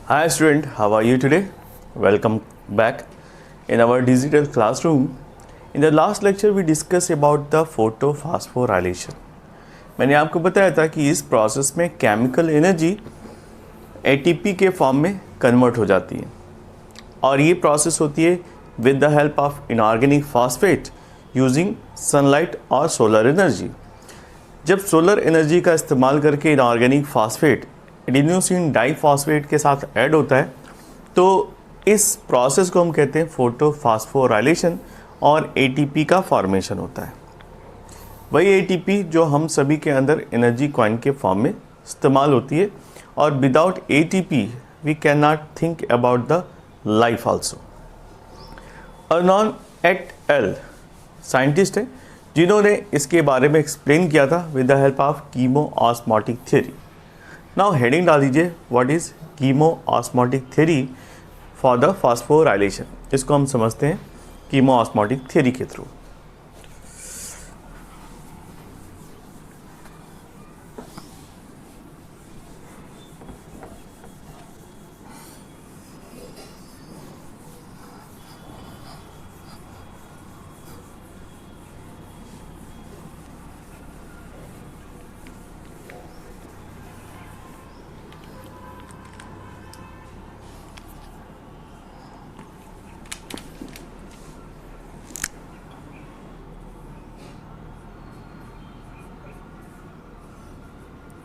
Hi student, how are you today? Welcome back in our digital classroom. In the last lecture we discussed about the photophosphorylation. मैंने आपको बताया था कि इस process में chemical energy ATP के form में कन्वर्ट हो जाती है और ये प्रोसेस होती है with the help of inorganic phosphate using sunlight और सोलर एनर्जी. जब सोलर एनर्जी का इस्तेमाल करके इनऑर्गेनिक फॉस्फेट एडिनोसिन डाइफॉस्फेट के साथ ऐड होता है तो इस प्रोसेस को हम कहते हैं फोटोफॉस्फोराइलेशन और ATP का फॉर्मेशन होता है. वही ATP जो हम सभी के अंदर एनर्जी कॉइन के फॉर्म में इस्तेमाल होती है और without ATP we can not think about the life also. Arnon et al scientist है जिन्होंने इसके बारे में एक्सप्लेन किया था with the help of chemo osmotic theory. Now heading डाल दीजिए what is chemo osmotic theory for the phosphorylation. इसको हम समझते हैं कीमो ऑस्मोटिक थ्योरी के through.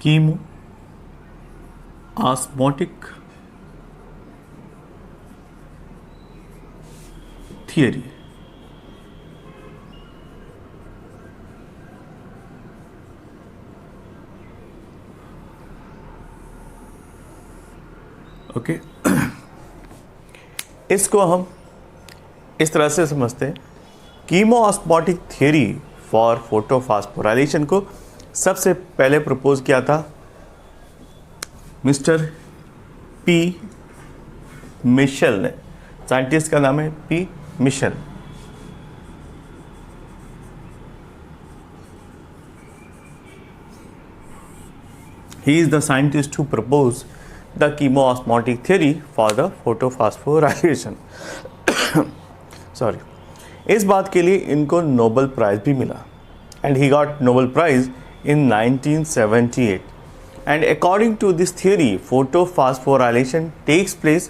Chemo osmotic theory. Okay इसको हम इस तरह से समझते हैं. Chemo osmotic theory for photophosphorylation को सबसे पहले प्रपोज किया था मिस्टर पी मिशेल ने. साइंटिस्ट का नाम है P Mitchell. He is the scientist who proposed the chemoosmotic theory for the photophosphorylation. Sorry. इस बात के लिए इनको नोबेल प्राइज भी मिला and he got Nobel Prize in 1978. And according to this theory, photophosphorylation takes place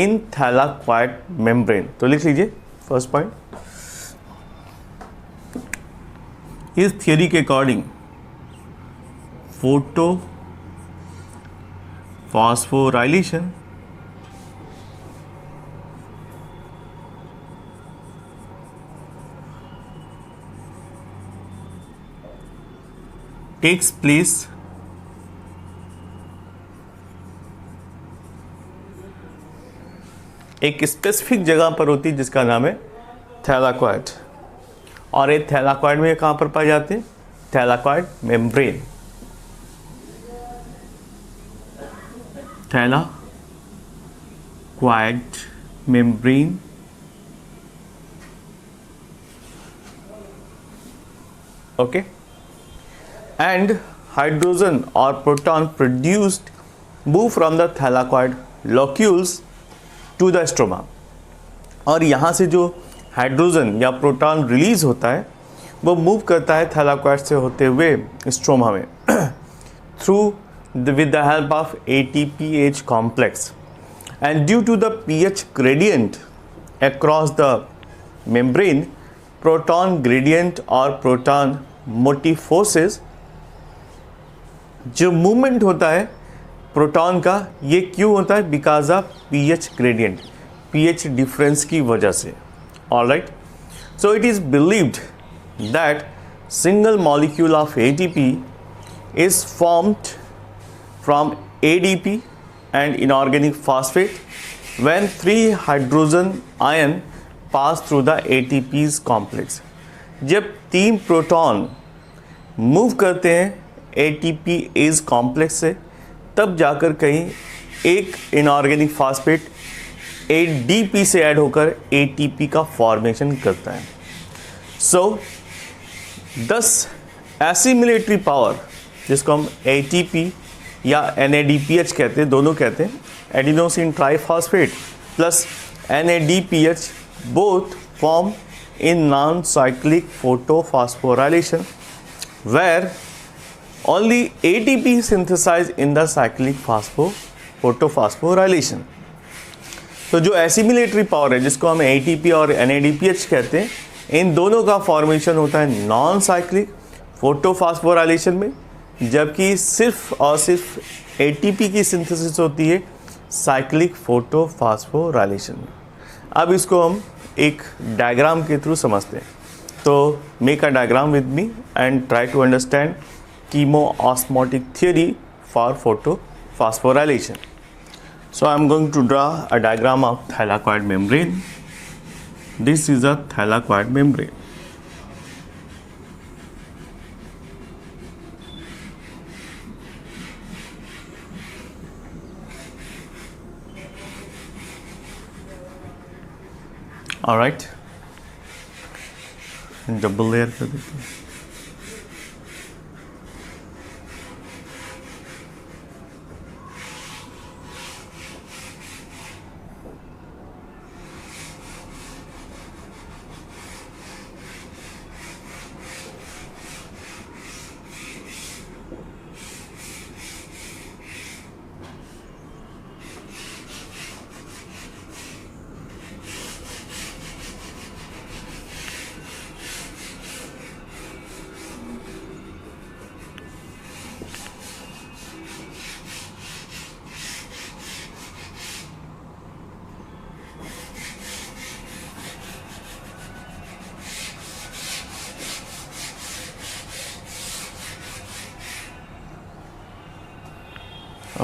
in thylakoid membrane. तो लिख लीजिए फर्स्ट पॉइंट. इस थियरी के अकॉर्डिंग फोटोफॉस्फोराइलेशन takes place एक स्पेसिफिक जगह पर होती है जिसका नाम है थैलाकॉइड. और ये थैलाकॉइड में कहाँ पर पाए जाते हैं? Thylakoid membrane. Thylakoid membrane okay. And hydrogen or proton produced move from the thylakoid locules to the stroma. और यहाँ से जो हाइड्रोजन या प्रोटॉन रिलीज होता है वो मूव करता है थैलाकॉइड से होते हुए स्ट्रोमा में through with the help of ATPase complex. And due to the pH gradient across the membrane, proton gradient or proton मोटिफोसिस जो मूवमेंट होता है प्रोटॉन का ये क्यों होता है? Because of pH gradient, pH difference की वजह से. Alright, so it is believed that single molecule of ATP is formed from ADP and inorganic phosphate when 3 hydrogen ion pass through the ATPase complex. जब 3 proton move करते हैं ATPase complex से तब जाकर कहीं एक इनऑर्गेनिक फॉस्फेट ADP से add होकर ATP का फॉर्मेशन करता है. सो दस एसिमिलेटरी पावर जिसको हम ATP या NADPH कहते हैं, दोनों कहते हैं, adenosine triphosphate plus NADPH both form in non-cyclic photophosphorylation where only ATP is synthesized in the cyclic photophosphorylation. तो जो एसिमिलेटरी पावर है जिसको हम ATP और NADPH कहते हैं, इन दोनों का फॉर्मेशन होता है नॉन साइक्लिक फोटोफॉस्फोराइलेशन में, जबकि सिर्फ और सिर्फ ATP की सिंथेसिस होती है साइक्लिक फोटोफॉस्फोराइलेशन में. अब इसको हम एक डायग्राम के थ्रू समझते हैं. तो make a diagram with me and try to understand chemoosmotic theory for photophosphorylation. So I am going to draw a diagram of thylakoid membrane. This is a thylakoid membrane. All right. Double layer कर देते हैं.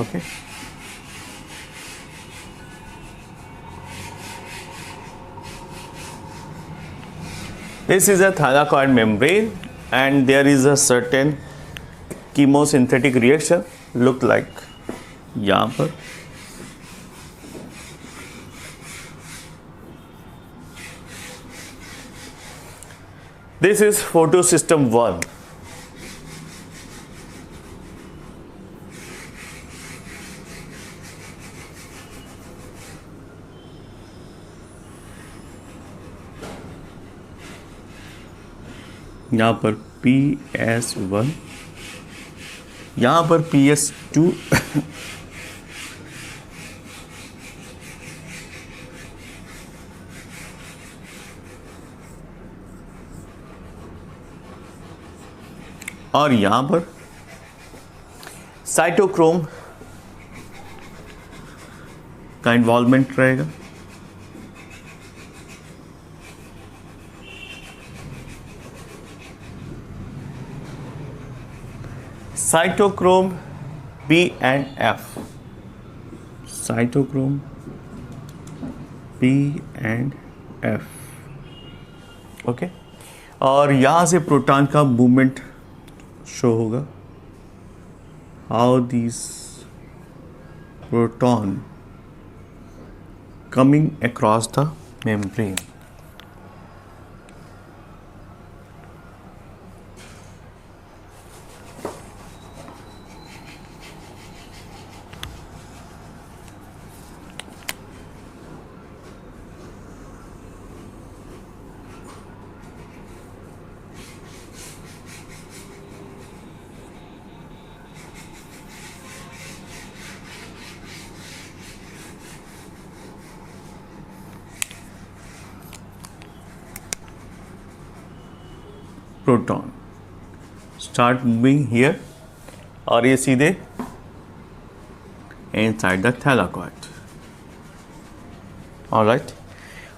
Okay. This is a thylakoid membrane and there is a certain chemosynthetic reaction look like यहाँ पर. This is photosystem 1. यहाँ पर PS1, यहाँ पर PS2 और यहाँ पर साइटोक्रोम का इन्वॉल्वमेंट रहेगा. Cytochrome B and F. Cytochrome B and F. Okay. और यहाँ से प्रोटॉन का मूवमेंट शो होगा. How this proton coming across the membrane. Proton start moving here और ये सीधे इनसाइड द थैलाकॉइड. ऑलराइट.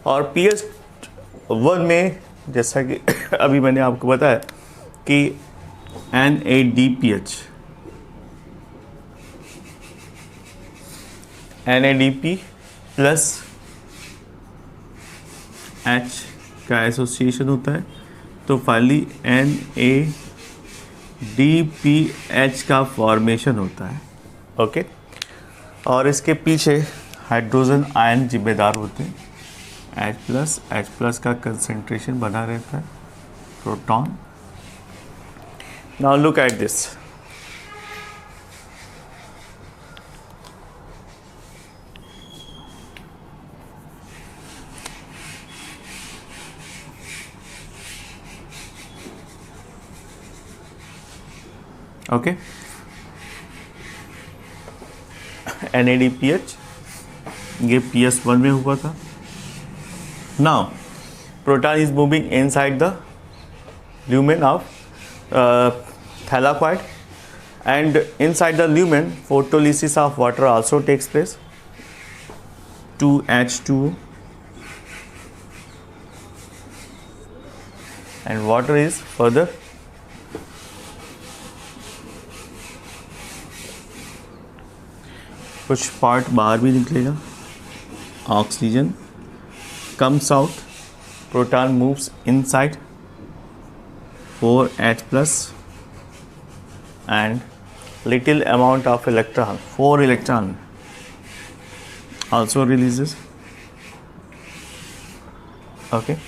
और PS1 में जैसा कि अभी मैंने आपको बताया कि NADP प्लस H का एसोसिएशन होता है, तो फाइनली NADPH का फॉर्मेशन होता है. ओके. और इसके पीछे हाइड्रोजन आयन जिम्मेदार होते हैं. H+ का कंसंट्रेशन बना रहता है. Proton. Now look at this. Okay, NADPH ये PS1 में हुआ था. Now proton is moving inside the lumen of thylakoid, and inside the lumen photolysis of water also takes place, 2H2O, and water is further कुछ part बाहर भी निकलेगा. Oxygen comes out, proton moves inside, 4H plus, and little amount of electron, 4 electron also releases. Okay.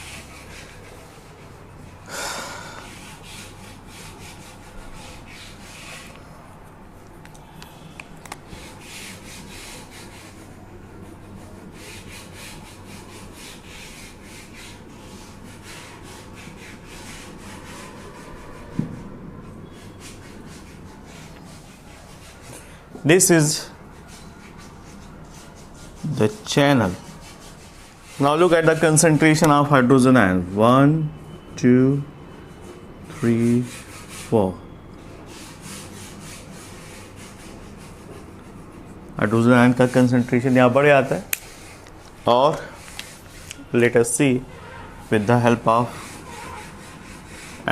This is the channel. Now look at the concentration of hydrogen ion. 1, 2, 3, 4. Hydrogen ion का concentration यहाँ बढ़ आता है. और let us see with the help of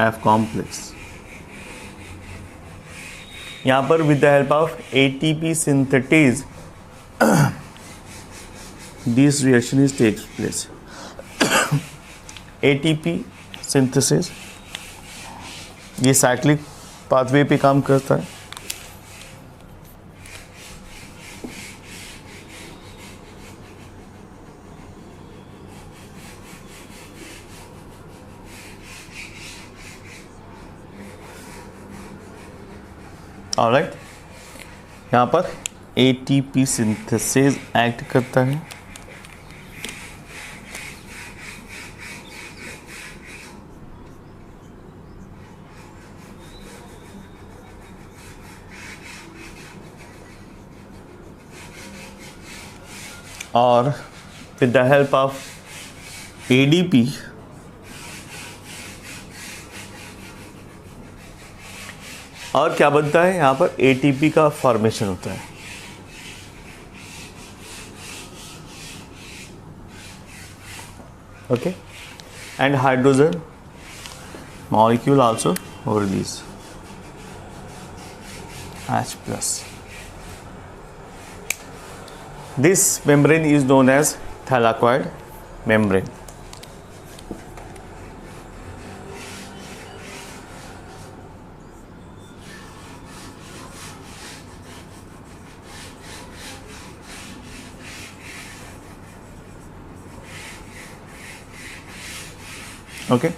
F complex. यहाँ पर with the help of ATP synthetase this reaction is takes place. ATP synthesis ये cyclic pathway पे काम करता है. ऑलराइट, यहाँ पर ATP सिंथेसिस एक्ट करता है. और with the help of ADP और क्या बनता है, यहाँ पर ATP का फॉर्मेशन होता है. Okay, and hydrogen molecule also release H plus. This membrane is known as thylakoid membrane. Okay,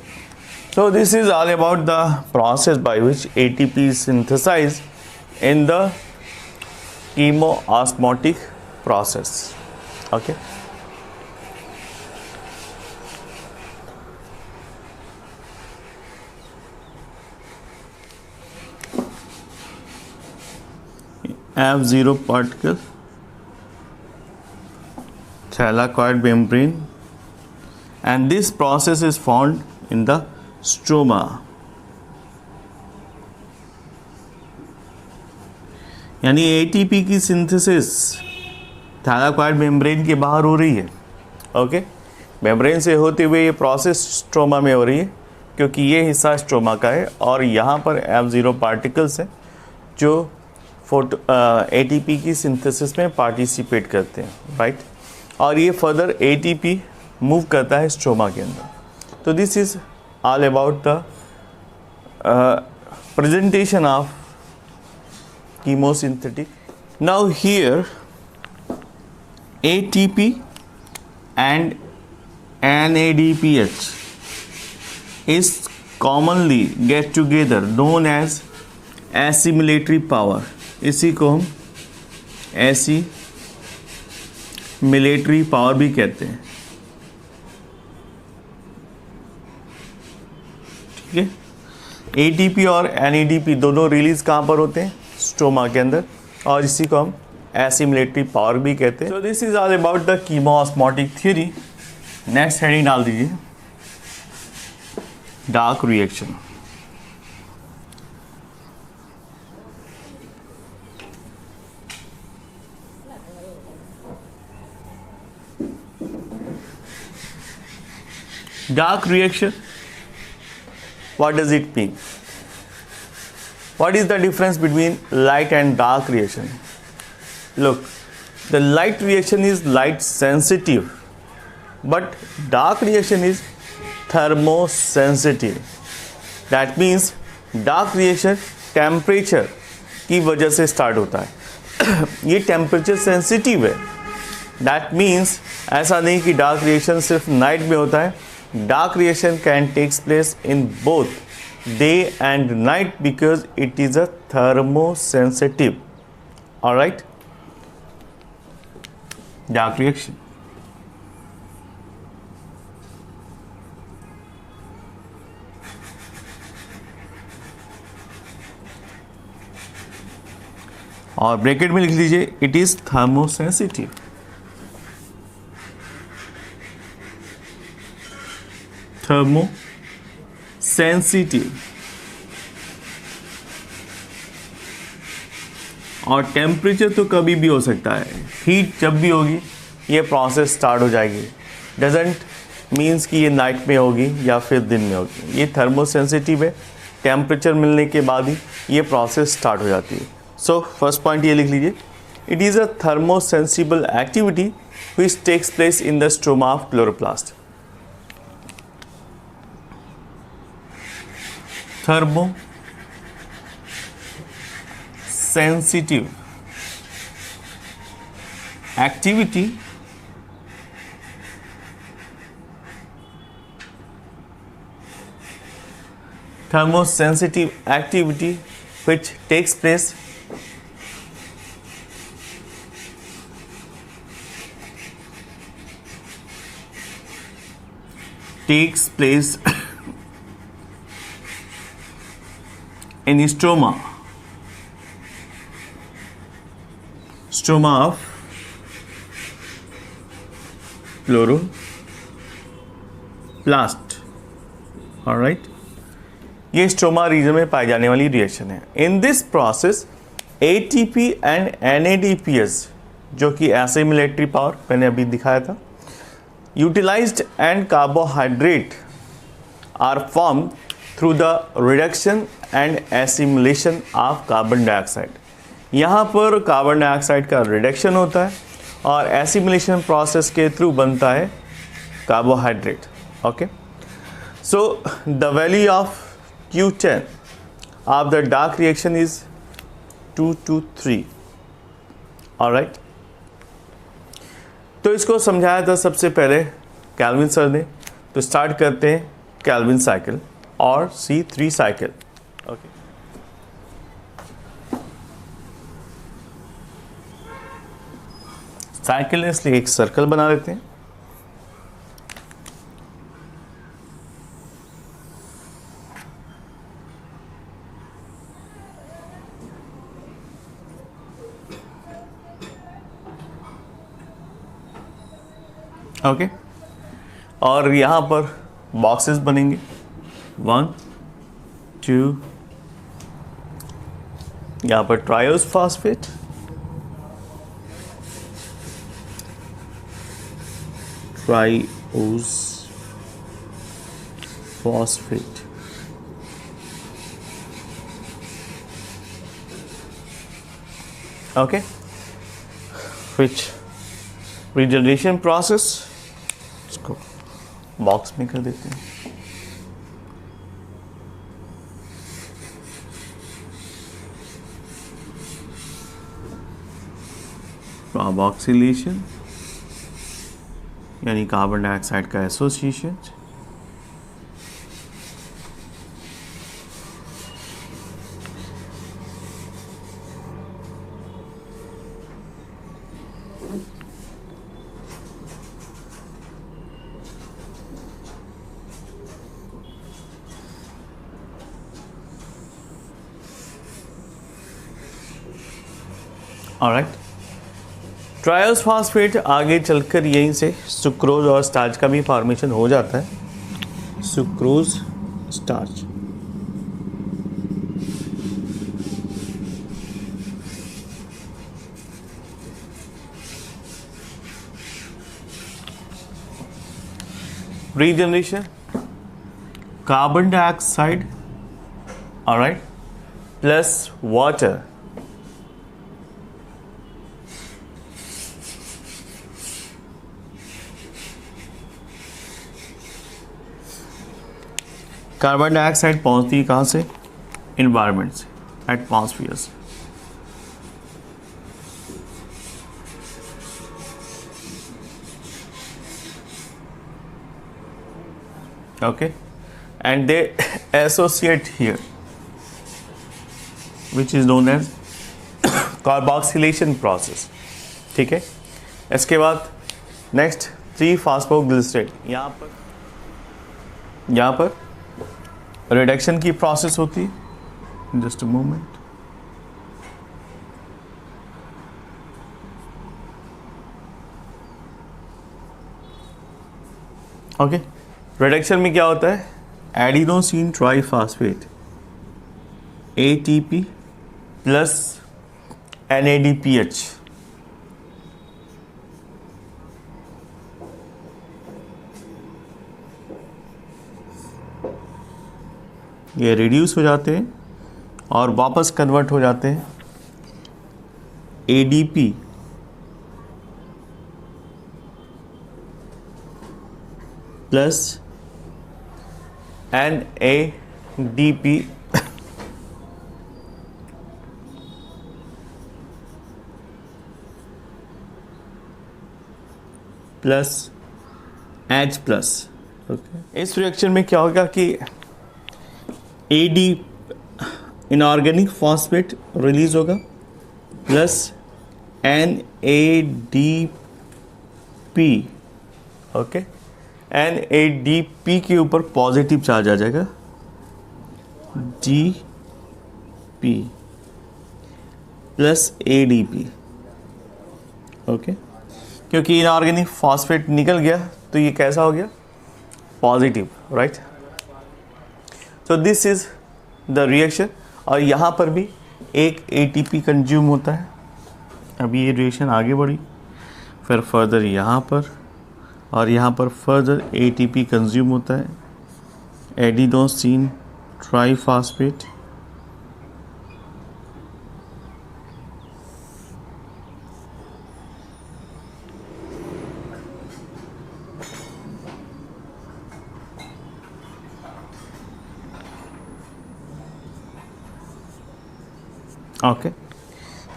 so this is all about the process by which ATP is synthesized in the chemoosmotic process. Okay, F0 particle, thylakoid membrane, and this process is found in the stroma. यानी ATP की synthesis thylakoid membrane के बाहर हो रही है. Okay, membrane से होते हुए ये प्रोसेस स्ट्रोमा में हो रही है, क्योंकि ये हिस्सा स्ट्रोमा का है और यहाँ पर F0 पार्टिकल्स हैं जो ATP की सिंथेसिस में पार्टिसिपेट करते हैं. राइट, और ये फर्दर ATP मूव करता है स्ट्रोमा के अंदर. तो this is all about the presentation of chemosynthetic. Now here ATP and NADPH is commonly get together known as assimilatory power. इसी को हम assimilatory power भी कहते हैं. ठीक है, ATP और NADP दोनों रिलीज कहाँ पर होते हैं? स्टोमा के अंदर, और इसी को हम एसिमिलेटरी पावर भी कहते हैं। So this is all about the कीमोऑस्मोटिक theory. Next heading डाल दीजिए, dark reaction. Dark reaction, what does it mean? What is the difference between light and dark reaction? Look, the light reaction is light sensitive, but dark reaction is thermosensitive. That means dark reaction temperature की वजह से start होता है। ये temperature sensitive है। That means ऐसा नहीं कि डार्क रिएक्शन सिर्फ नाइट में होता है। Dark reaction can take place in both day and night because it is a thermosensitive. All right? Dark reaction. और ब्रैकेट में लिख लीजिए, it is thermosensitive. थर्मोसेंसिटिव। और टेम्परेचर तो कभी भी हो सकता है, हीट जब भी होगी ये प्रोसेस स्टार्ट हो जाएगी। डजेंट मीन्स कि ये नाइट में होगी या फिर दिन में होगी। ये थर्मोसेंसिटिव है, टेम्परेचर मिलने के बाद ही ये प्रोसेस स्टार्ट हो जाती है। सो फर्स्ट पॉइंट ये लिख लीजिए, it is a thermosensible activity which takes place in the stoma of chloroplast. thermosensitive activity which takes place in stoma of chloroplast. Alright, ये स्टोमा रीजन में पाई जाने वाली रिएक्शन है। In this process ATP and NADPS, जो कि assimilatory power मैंने अभी दिखाया था, utilised and carbohydrate are form through the reduction and assimilation of carbon dioxide. यहाँ पर कार्बन डाइऑक्साइड का रिडक्शन होता है और एसिमुलेशन प्रोसेस के थ्रू बनता है carbohydrate. Okay, so the value of Q10 of the dark reaction is 2 to 3। Alright, तो इसको समझाया था सबसे पहले कैल्विन सर ने। तो स्टार्ट करते हैं कैल्विन साइकिल और C3 साइकिल। ओके, साइकिल इसलिए एक सर्कल बना लेते हैं। ओके, और यहाँ पर बॉक्सेस बनेंगे 1 2, यहाँ पर triose phosphate, triose phosphate, okay, which regeneration process, इसको बॉक्स में कर देते हैं। कार्बोक्सिलेशन यानी कार्बन डाइऑक्साइड का एसोसिएशन, ऑलराइट, ट्रायोस फास्फेट आगे चलकर यहीं से सुक्रोज और स्टार्च का भी फॉर्मेशन हो जाता है, sucrose starch. Regeneration, carbon dioxide, alright, plus water, carbon dioxide पहुंचती है कहाँ से? इन्वायरमेंट से, एटमॉस्फेयर से। Okay, and they associate here, which is known as carboxylation process. ठीक है, इसके बाद नेक्स्ट 3-फॉस्फोग्लिसरेट, यहाँ पर रिडक्शन की प्रोसेस होती है। Just a moment, okay. Reduction में क्या होता है? Adenosine triphosphate, ATP plus NADPH, ये रिड्यूस हो जाते हैं और वापस कन्वर्ट हो जाते हैं ADP plus NADP plus H plus. Okay, इस रिएक्शन में क्या होगा कि AD इनऑर्गेनिक फॉस्फेट रिलीज होगा प्लस NADP। ओके, NADP के ऊपर पॉजिटिव चार्ज आ जाएगा, DP प्लस ADP। ओके, क्योंकि इनऑर्गेनिक फॉस्फेट निकल गया तो ये कैसा हो गया? Positive, right. So this is the reaction. और यहाँ पर भी एक ATP कंज्यूम होता है। अभी ये रिएक्शन आगे बढ़ी, फिर फर्दर यहाँ पर और यहाँ पर फर्दर ATP कंज्यूम होता है, एडिनोसिन ट्राइफॉस्फेट, ओके।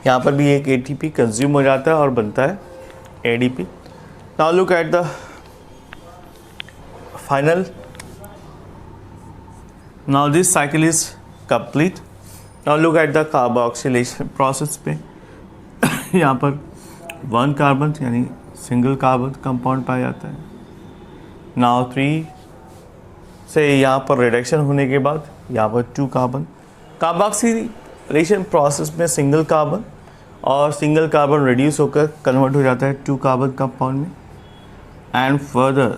यहाँ पर भी एक ATP कंज्यूम हो जाता है और बनता है ADP। Now look at the final. Now this cycle is complete. Now look at the carboxylation process पे। यहाँ पर 1 कार्बन यानी सिंगल कार्बन कंपाउंड पाया जाता है। नाउ 3 से यहाँ पर रिडक्शन होने के बाद यहाँ पर 2 कार्बन। कार्बोक्सिलेशन प्रोसेस में सिंगल कार्बन और सिंगल कार्बन रिड्यूस होकर कन्वर्ट हो जाता है 2 कार्बन कंपाउंड में। एंड फर्दर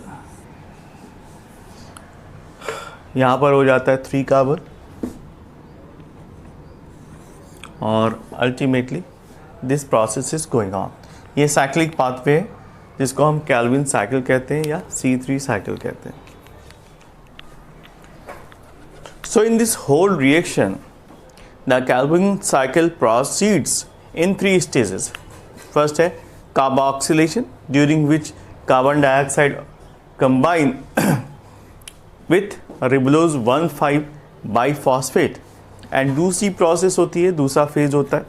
यहाँ पर हो जाता है 3 कार्बन और ultimately this process is going on. ये साइक्लिक पाथवे है जिसको हम कैल्विन साइकिल कहते हैं या C3 साइकिल कहते हैं। So in this whole reaction the Calvin cycle proceeds in 3 stages. First है carboxylation, during which carbon dioxide combine with ribulose 1,5 biphosphate, and दूसरी प्रोसेस होती है, दूसरा फेज होता है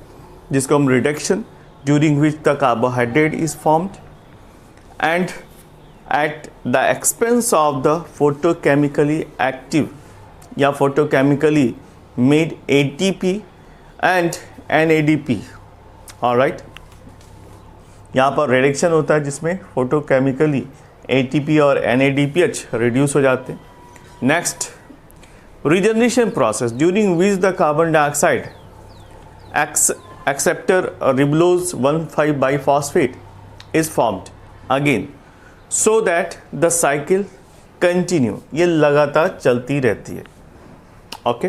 जिसको हम reduction, during which the carbohydrate is formed and at the expense of the photochemically active या photochemically made ATP and NADP। Alright, यहाँ पर रिडक्शन होता है जिसमें फोटोकेमिकली ATP और NADPH रिड्यूस हो जाते हैं। Next regeneration process, during which the carbon dioxide acceptor ribulose 1,5 biphosphate is formed again so that the cycle continue, ये लगातार चलती रहती है. ओके